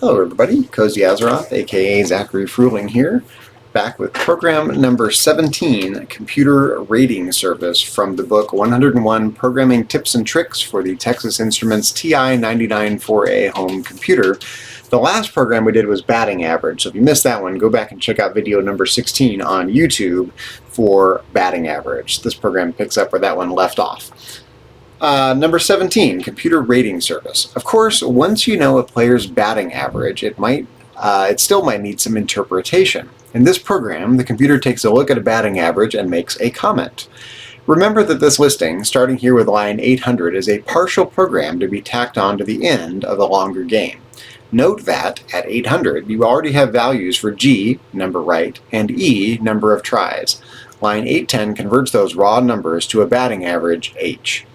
Hello everybody, CozyAzeroth, aka Zachary Fruhling here, back with program number 17, Computer Rating Service, from the book 101 Programming Tips and Tricks for the Texas Instruments TI-99 4A home computer. The last program we did was batting average, so if you missed that one, go back and check out video number 16 on YouTube for batting average. This program picks up where that one left off. Number 17, Computer Rating Service. Of course, once you know a player's batting average, it still might need some interpretation. In this program, the computer takes a look at a batting average and makes a comment. Remember that this listing, starting here with line 800, is a partial program to be tacked on to the end of a longer game. Note that, at 800, you already have values for G, number right, and E, number of tries. Line 810 converts those raw numbers to a batting average, H.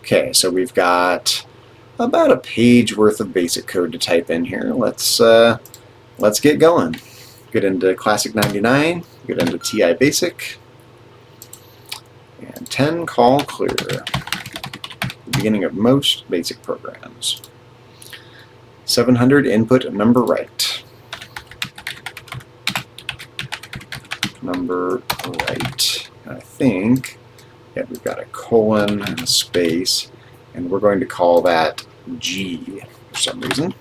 Okay, so we've got about a page worth of basic code to type in here. Let's get going. Get into Classic 99, get into TI Basic, and 10 call clear. The beginning of most basic programs. 700 input number right. Number right. I think. Yeah, we've got a colon and a space, and we're going to call that G for some reason.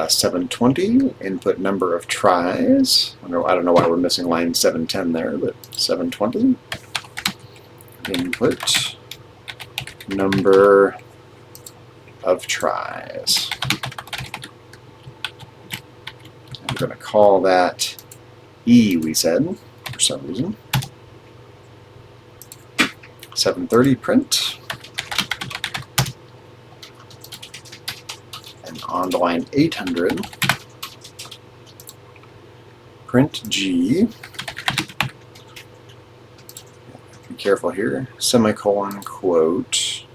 720, input number of tries. I don't know why we're missing line 710 there, but 720. Input number of tries. I'm going to call that E, we said. For some reason. 730 print. And on to line 800, print G. Be careful here. Semicolon, quote,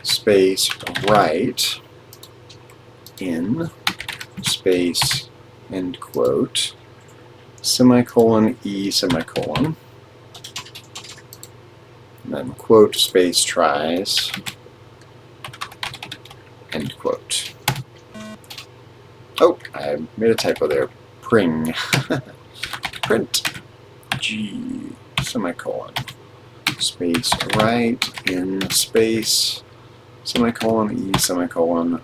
space, right, in, space, end quote, semicolon, E, semicolon, and then quote, space, tries, end quote. Oh, I made a typo there. Pring. Print G, semicolon, space, right, in, space, semicolon, E, semicolon,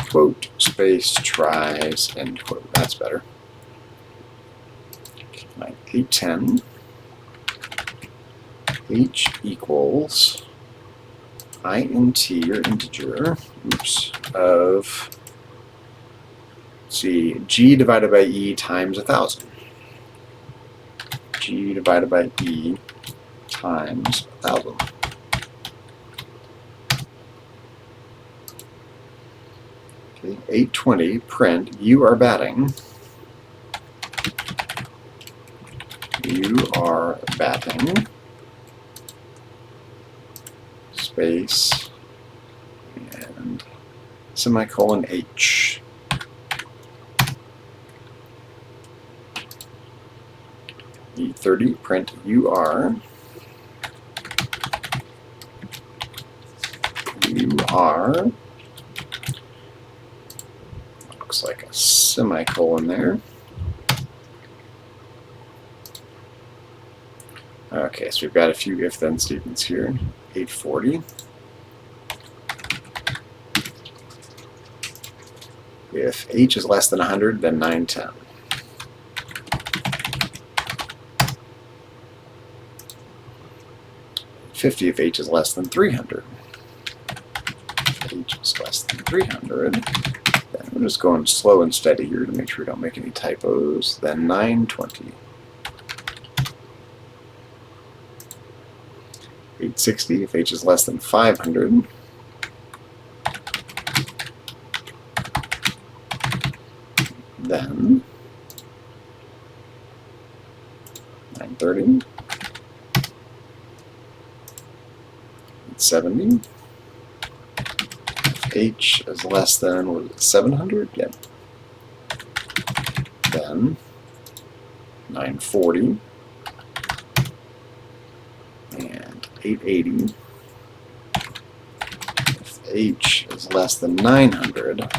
quote, space, tries, end quote. That's better. Line 810. H equals int, or integer, of, let's see, G divided by E times 1,000. G divided by E times 1,000. Okay, 820, print, you are batting. You are batting. Space. And semicolon H. E30, print, you are. You are. Looks like a semicolon there. Okay, so we've got a few if-then statements here. 840. If H is less than 100, then 910. $50 if H is less than 300. If H is less than 300, then we're just going slow and steady here to make sure we don't make any typos. Then 920. 860 if H is less than 500. Then 930. 870. If H is less than, what is it, 700? Yeah. Then 940. And 880. H is less than 900,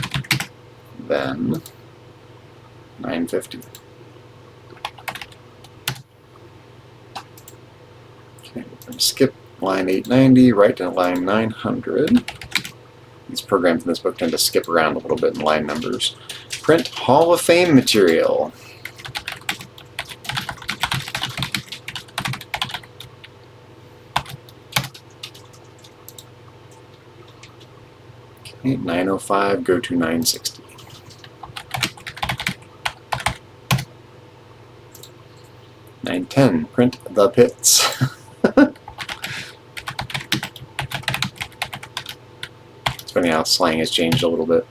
then 950. Okay, we're going to skip line 890, right to line 900. These programs in this book tend to skip around a little bit in line numbers. Print Hall of Fame material. Okay, 905, go to 960. $910, print the pits. It's funny how slang has changed a little bit.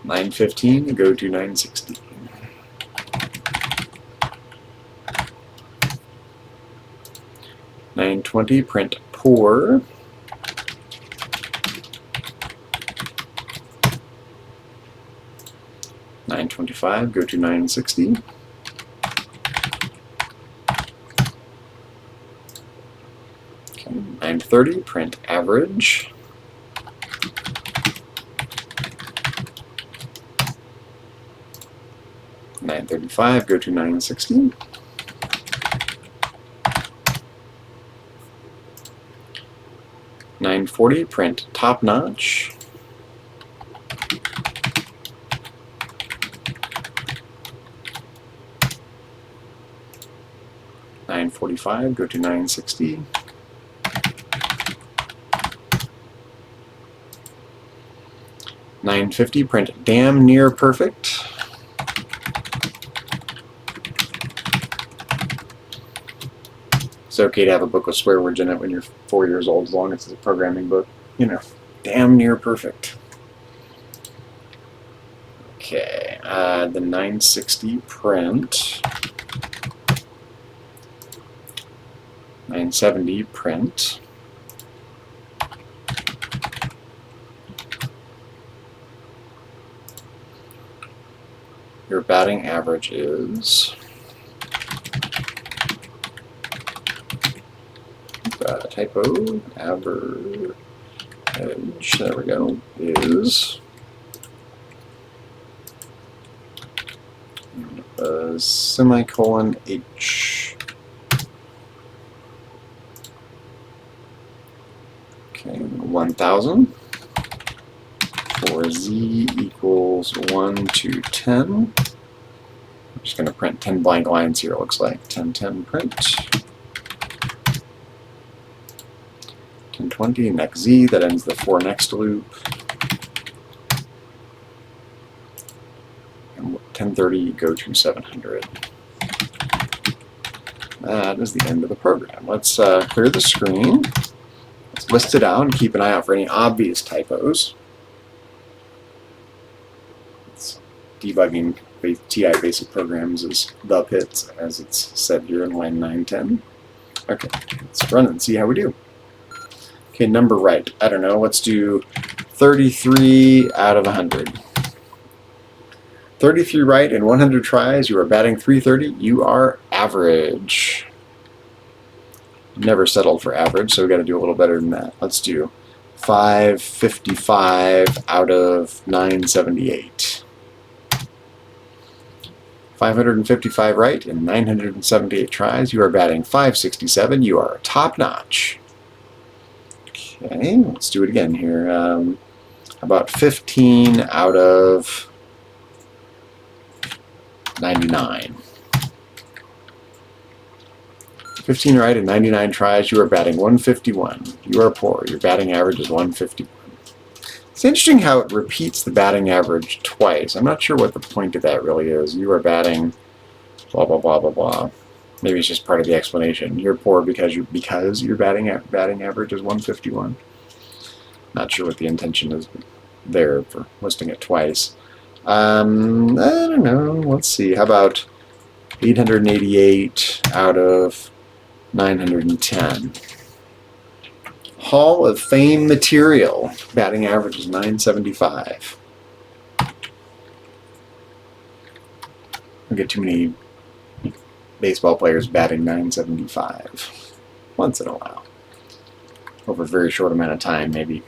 $915, go to 960. $920, print poor. $925, go to 960. Okay, $930, print average. $935, go to 960. $940, print top notch. $945, go to 960. $950, print damn near perfect. It's okay to have a book with swear words in it when you're 4 years old, as long as it's a programming book. You know, damn near perfect. Okay, the 960 print. 970 print. Your batting average is typo, average, there we go, is semicolon H. Okay, 1000 for Z equals 1 to 10. I'm just going to print 10 blank lines here, it looks like. 1010 print. 1020, next Z, that ends the for next loop. And 1030, go to 700. That is the end of the program. Let's clear the screen. Let's list it out and keep an eye out for any obvious typos. It's debugging TI basic programs is the pits, as it's said here in line 910. Okay, let's run and see how we do. Okay, number right. I don't know. Let's do 33 out of 100. 33 right in 100 tries. You are batting 330. You are average. Never settled for average, so we got to do a little better than that. Let's do 555 out of 978. 555 right in 978 tries. You are batting 567. You are top notch. Okay, let's do it again here. About 15 out of 99. 15 right in 99 tries. You are batting 151. You are poor. Your batting average is 151. It's interesting how it repeats the batting average twice. I'm not sure what the point of that really is. You are batting blah blah blah blah blah. Maybe it's just part of the explanation. You're poor because your batting average is 151. Not sure what the intention is there for listing it twice. I don't know. Let's see. How about 888 out of 910? Hall of Fame material. Batting average is 975. Don't get too many baseball players batting 975 once in a while. over a very short amount of time, maybe.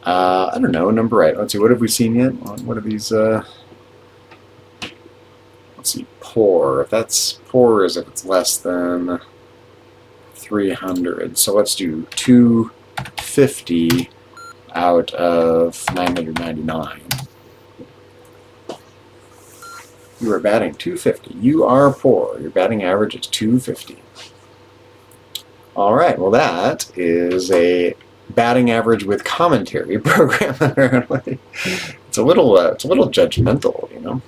I don't know, number 8. Let's see, what have we seen yet? What are these? Let's see, poor. If that's poor is if it's less than 300. So let's do 250 out of 999. You are batting 250. You are poor. Your batting average is 250. All right, well that is a batting average with commentary program, apparently. It's a little judgmental, you know.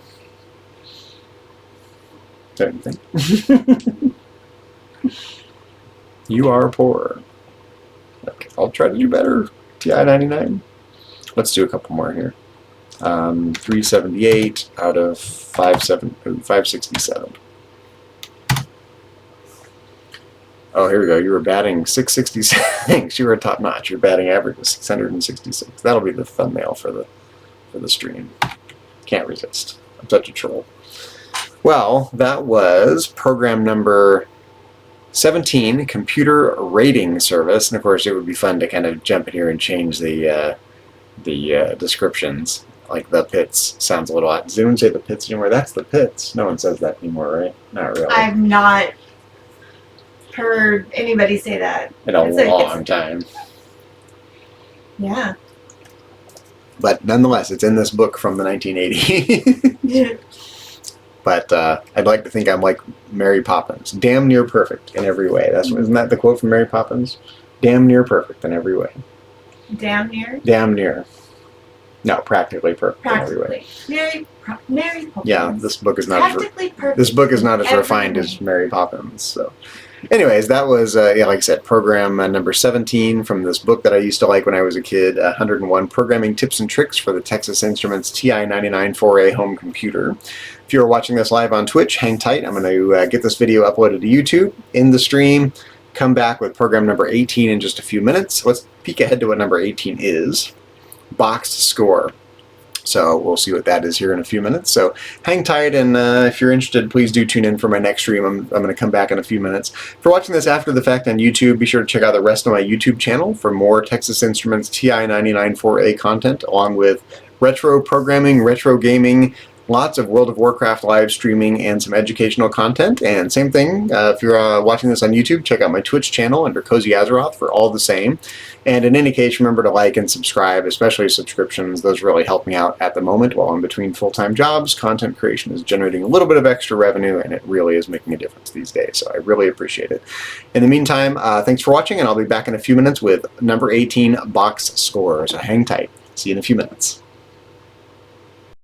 Don't you think? You are poor. Okay, I'll try to do better. TI-99. Let's do a couple more here. 378 out of 567. Oh, here we go. You were batting 666. You were top notch. Your batting average is 666. That'll be the thumbnail for the stream. Can't resist. I'm such a troll. Well, that was program number 17, computer rating service, and of course it would be fun to kind of jump in here and change the descriptions. Like the pits sounds a little odd. Does anyone say the pits anymore? That's the pits. No one says that anymore, right? Not really. I've not heard anybody say that in a long time. Yeah. But nonetheless, it's in this book from the 1980s. But I'd like to think I'm like Mary Poppins, damn near perfect in every way. Isn't that the quote from Mary Poppins? Damn near perfect in every way. Damn near? Damn near. No, practically perfect in every way. Mary Poppins. Yeah, this book is not practically perfect. This book is not as refined as Mary Poppins. So, anyways, that was yeah, like I said, program number 17 from this book that I used to like when I was a kid. 101 programming tips and tricks for the Texas Instruments TI-99 4A home computer. If you're watching this live on Twitch, hang tight. I'm going to get this video uploaded to YouTube in the stream. Come back with program number 18 in just a few minutes. Let's peek ahead to what number 18 is. Boxed score. So we'll see what that is here in a few minutes. So hang tight, and if you're interested, please do tune in for my next stream. I'm going to come back in a few minutes. If you're watching this after the fact on YouTube, be sure to check out the rest of my YouTube channel for more Texas Instruments TI-99 4A content, along with retro programming, retro gaming, lots of World of Warcraft live streaming, and some educational content. And same thing, if you're watching this on YouTube, check out my Twitch channel under CozyAzeroth for all the same. And in any case, remember to like and subscribe, especially subscriptions. Those really help me out at the moment while I'm between full-time jobs. Content creation is generating a little bit of extra revenue, and it really is making a difference these days. So I really appreciate it. In the meantime, thanks for watching, and I'll be back in a few minutes with number 18 box score. So hang tight. See you in a few minutes.